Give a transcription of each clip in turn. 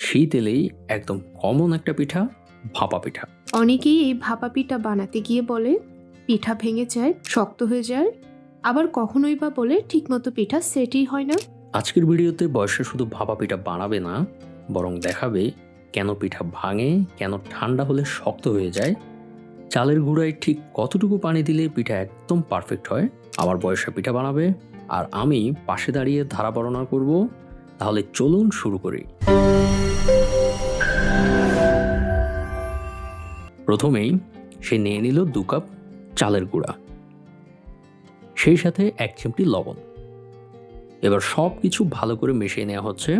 শীত এলেই একদম কমন একটা পিঠা, ভাপা পিঠা। অনেকেই এই ভাপা পিঠা বানাতে গিয়ে বলে পিঠা ভেঙে যায়, শক্ত হয়ে যায়, আবার কখনোই বা বলে ঠিকমতো পিঠা সেটই হয় না। আজকের ভিডিওতে বয়সে শুধু ভাপা পিঠা বানাবে না, বরং দেখাবে কেন পিঠা ভাঙে, কেন ঠান্ডা হলে শক্ত হয়ে যায়, চালের গুঁড়ায় ঠিক কতটুকু পানি দিলে পিঠা একদম পারফেক্ট হয়। আমার বয়সে পিঠা বানাবে আর আমি পাশে দাঁড়িয়ে ধারা বর্ণনা করব। তাহলে চলুন শুরু করি। প্রথমেই সে নিয়ে নিল 2 কাপ চালের গুঁড়া, সেই সাথে 1 চিমটি লবণ। এবার সব কিছু ভালো করে মিশিয়ে নেওয়া হচ্ছে।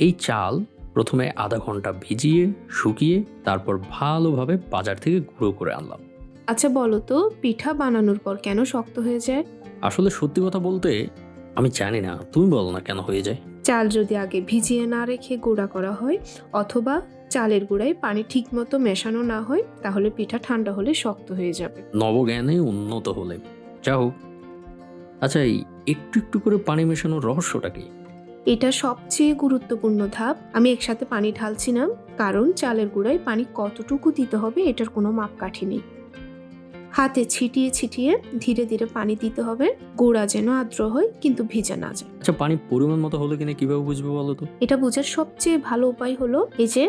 এই চাল প্রথমে আধা ঘন্টা ভিজিয়ে শুকিয়ে তারপর ভালোভাবে বাজার থেকে গুঁড়ো করে আনলাম। আচ্ছা বলো তো, পিঠা বানানোর পর কেন শক্ত হয়ে যায়? আসলে সত্যি কথা বলতে আমি জানি না, তুমি বলো না কেন হয়ে যায়। চাল যদি আগে ভিজিয়ে না রেখে গুঁড়া করা হয়, অথবা চালের গুঁড়ায় পানি ঠিকমতো মেশানো না হয়, তাহলে পিঠা ঠান্ডা হলে শক্ত হয়ে যাবে। নবজ্ঞানে উন্নত হলে যা হোক। আচ্ছা, এই একটু একটু করে পানি মেশানোর রহস্যটা কি? এটা সবচেয়ে গুরুত্বপূর্ণ ধাপ। আমি একসাথে পানি ঢালছি না, কারণ চালের গুঁড়ায় পানি কতটুকু দিতে হবে এটার কোনো মাপকাঠি নেই। হাতে ছিটিয়ে ছিটিয়ে ধীরে ধীরে পানি দিতে হবে, গুঁড়া যেন আর্দ্র হয় কিন্তু ভিজে না যায়। আচ্ছা, পানি পরিমাণ মতো হলো কিনা কিভাবে বুঝবো বলো তো? এটা বোঝার সবচেয়ে ভালো উপায় হলো এই যে,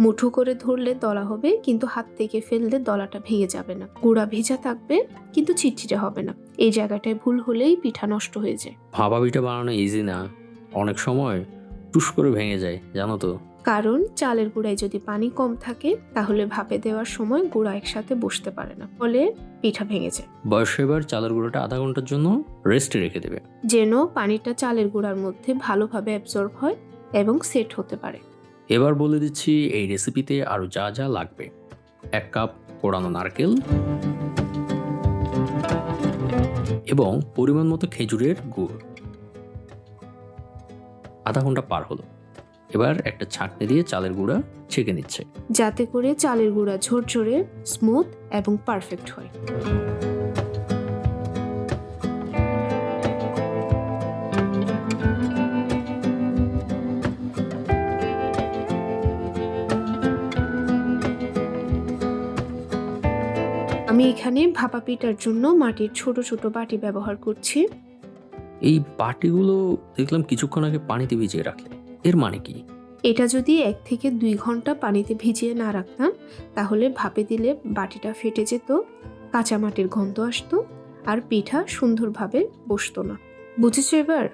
মুঠো করে ধরলে দলা হবে, কিন্তু হাত থেকে ফেললে দলাটা ভেঙে যাবে না। গুঁড়া ভিজা থাকবে কিন্তু চিটচিটে হবে না। এই জায়গাটায় ভুল হলেই পিঠা নষ্ট হয়ে যায়। ভাপা পিঠা বানানো ইজি না, অনেক সময় টুস করে ভেঙে যায়, জানো তো। কারণ চালের গুঁড়ায় যদি পানি কম থাকে, তাহলে ভাপে দেওয়ার সময় গুঁড়া একসাথে বসতে পারে না, ফলে পিঠা ভেঙে যায়। বয়স এবার চালের গুঁড়োটা আধা ঘন্টার জন্য রেস্টে রেখে দেবে, যেন পানিটা চালের গুঁড়ার মধ্যে ভালোভাবে অ্যাবজর্ব হয় এবং সেট হতে পারে। এবার বলে দিচ্ছি এই রেসিপিতে আরও যা যা লাগবে। 1 কাপ কোড়ানো নারকেল এবং পরিমাণ মতো খেজুরের গুড়। আধা ঘন্টা পার হলো। এবার একটা ছাঁকনি দিয়ে চালের গুঁড়া ছেঁকে নিচ্ছে, যাতে করে চালের গুঁড়া ঝরঝরে, স্মুথ এবং পারফেক্ট হয়। আমি এখানে ভাপা পিঠার জন্য মাটির ছোট ছোট বাটি ব্যবহার করছি। এই বাটিগুলো দেখলাম কিছুক্ষণ আগে পানিতে ভিজিয়ে রাখলে, এর মানে কি? এটা যদি 1 থেকে 2 ঘন্টা পানিতে ভিজিয়ে না রাখতাম, তাহলে ভাপে দিলে বাটিটা ফেটে যেত, কাঁচা মাটির গন্ধ আসতো, আর পিঠা সুন্দরভাবে বসতো না। বুঝেছো এবার?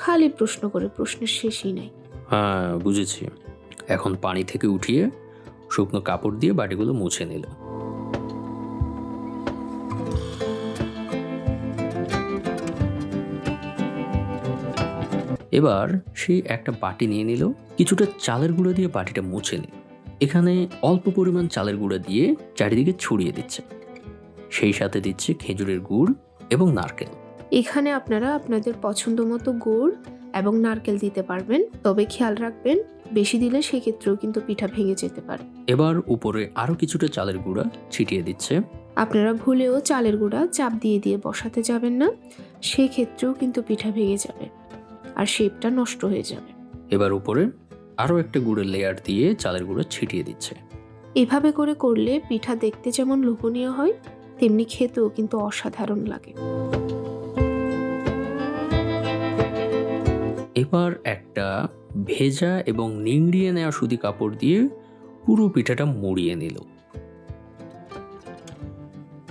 খালি প্রশ্ন করে প্রশ্নের শেষই নাই। হ্যাঁ, বুঝেছি। এখন পানি থেকে উঠিয়ে শুকনো কাপড় দিয়ে বাটিগুলো মুছে নিল। এবার সে একটা বাটি নিয়ে নিল, কিছুটা চালের গুঁড়া দিয়ে বাটিটা মুছে নিল। এখানে অল্প পরিমাণ চালের গুঁড়া দিয়ে চারিদিকে ছড়িয়ে দিচ্ছে, সেই সাথে দিচ্ছে খেজুরের গুড় এবং নারকেল। এখানে আপনারা আপনাদের পছন্দ মতো গুড় এবং নারকেল দিতে পারবেন, তবে খেয়াল রাখবেন বেশি দিলে সেক্ষেত্রেও কিন্তু পিঠা ভেঙে যেতে পারে। এবার উপরে আরো কিছুটা চালের গুঁড়া ছিটিয়ে দিচ্ছে। আপনারা ভুলেও চালের গুঁড়া চাপ দিয়ে দিয়ে বসাতে যাবেন না, সেক্ষেত্রেও কিন্তু পিঠা ভেঙে যাবে আর শেপটা নষ্ট হয়ে যাবে। এবার উপরে আরো একটা গুড়ের লেয়ার দিয়ে চালের গুঁড়া ছিটিয়ে দিচ্ছে। এভাবে করে করলে পিঠা দেখতে যেমন লোভনীয় হয়, তেমনি খেতেও কিন্তু অসাধারণ লাগে। এবার একটা ভেজা এবং নিংড়িয়ে নেওয়া সুতি কাপড় দিয়ে পুরো পিঠাটা মুড়িয়ে নিল।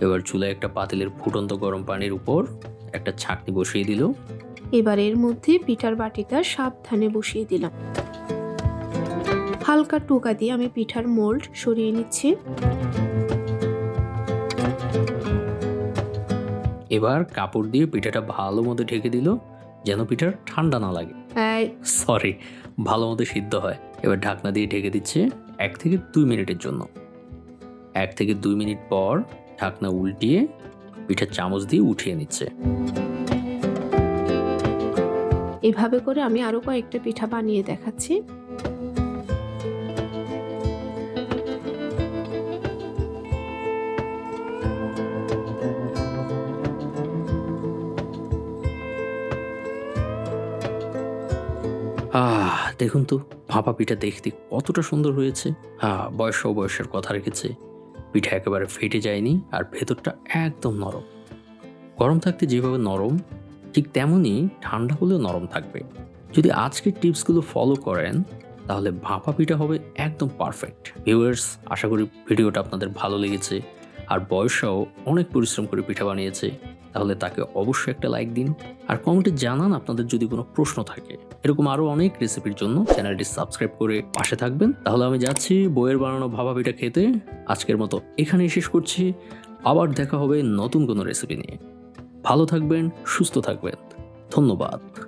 এবার চুলায় একটা পাতিলের ফুটন্ত গরম পানির উপর একটা ছাঁকনি বসিয়ে দিল। এবার এর মধ্যে পিঠার বাটিটা সাবধানে বসিয়ে দিলাম। হালকা টোকা দিয়ে আমি পিঠার মোল্ড সরিয়ে নিচ্ছি। এবার কাপড় দিয়ে পিঠাটা ভালো মতো ঢেকে দিল, যেন পিঠার ঠান্ডা না লাগে, সরি, ভালো মতো সিদ্ধ হয়। এবার ঢাকনা দিয়ে ঢেকে দিচ্ছে 1 থেকে 2 মিনিটের জন্য। 1 থেকে 2 মিনিট পর ঢাকনা উল্টিয়ে পিঠার চামচ দিয়ে উঠিয়ে নিচ্ছে। এভাবে করে আমি আরো কয়েকটা পিঠা বানিয়ে দেখাচ্ছি। দেখুন তো ভাপা পিঠা দেখতে কতটা সুন্দর হয়েছে। হ্যাঁ, বয়সের কথা রেখেছে। পিঠা একেবারে ফেটে যায়নি আর ভেতরটা একদম নরম। গরম থাকতে যেভাবে নরম, ঠিক তেমনই ঠান্ডা হলেও নরম থাকবে। যদি আজকের টিপসগুলো ফলো করেন তাহলে ভাপা পিঠা হবে একদম পারফেক্ট। ভিউয়ার্স, আশা করি ভিডিওটা আপনাদের ভালো লেগেছে। আর বয়সাও অনেক পরিশ্রম করে পিঠা বানিয়েছে, তাহলে তাকে অবশ্যই একটা লাইক দিন। আর কমেন্টে জানান আপনাদের যদি কোনো প্রশ্ন থাকে। এরকম আরও অনেক রেসিপির জন্য চ্যানেলটি সাবস্ক্রাইব করে পাশে থাকবেন। তাহলে আমি যাচ্ছি বইয়ের বানানো ভাপা পিঠা খেতে। আজকের মতো এখানেই শেষ করছি। আবার দেখা হবে নতুন কোনো রেসিপি নিয়ে। ভালো থাকবেন, সুস্থ থাকবেন। ধন্যবাদ।